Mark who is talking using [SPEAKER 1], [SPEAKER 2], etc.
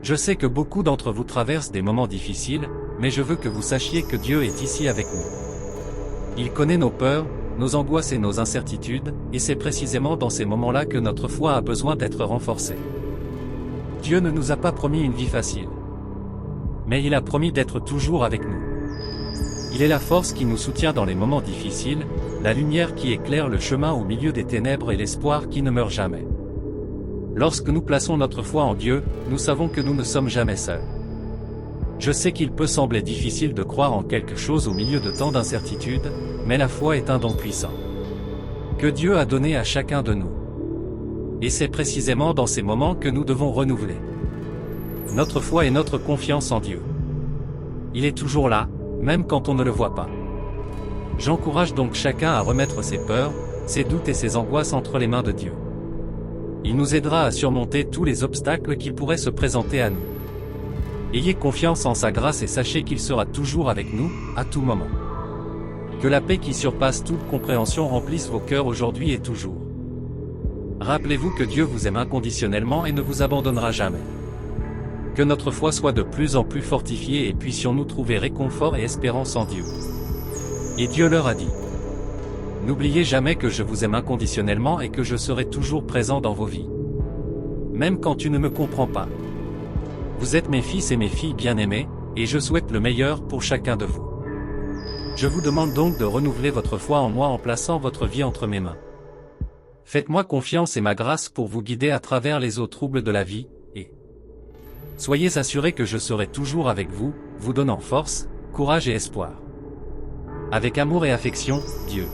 [SPEAKER 1] Je sais que beaucoup d'entre vous traversent des moments difficiles, mais je veux que vous sachiez que Dieu est ici avec nous. Il connaît nos peurs, nos angoisses et nos incertitudes, et c'est précisément dans ces moments-là que notre foi a besoin d'être renforcée. Dieu ne nous a pas promis une vie facile. Mais il a promis d'être toujours avec nous. Il est la force qui nous soutient dans les moments difficiles, la lumière qui éclaire le chemin au milieu des ténèbres et l'espoir qui ne meurt jamais. Lorsque nous plaçons notre foi en Dieu, nous savons que nous ne sommes jamais seuls. Je sais qu'il peut sembler difficile de croire en quelque chose au milieu de tant d'incertitudes, mais la foi est un don puissant que Dieu a donné à chacun de nous. Et c'est précisément dans ces moments que nous devons renouveler notre foi et notre confiance en Dieu. Il est toujours là, même quand on ne le voit pas. J'encourage donc chacun à remettre ses peurs, ses doutes et ses angoisses entre les mains de Dieu. Il nous aidera à surmonter tous les obstacles qui pourraient se présenter à nous. Ayez confiance en sa grâce et sachez qu'il sera toujours avec nous, à tout moment. Que la paix qui surpasse toute compréhension remplisse vos cœurs aujourd'hui et toujours. Rappelez-vous que Dieu vous aime inconditionnellement et ne vous abandonnera jamais. Que notre foi soit de plus en plus fortifiée et puissions-nous trouver réconfort et espérance en Dieu. Et Dieu leur a dit: n'oubliez jamais que je vous aime inconditionnellement et que je serai toujours présent dans vos vies. Même quand tu ne me comprends pas. Vous êtes mes fils et mes filles bien-aimés, et je souhaite le meilleur pour chacun de vous. Je vous demande donc de renouveler votre foi en moi en plaçant votre vie entre mes mains. Faites-moi confiance et ma grâce pour vous guider à travers les eaux troubles de la vie, et soyez assurés que je serai toujours avec vous, vous donnant force, courage et espoir. Avec amour et affection, Dieu.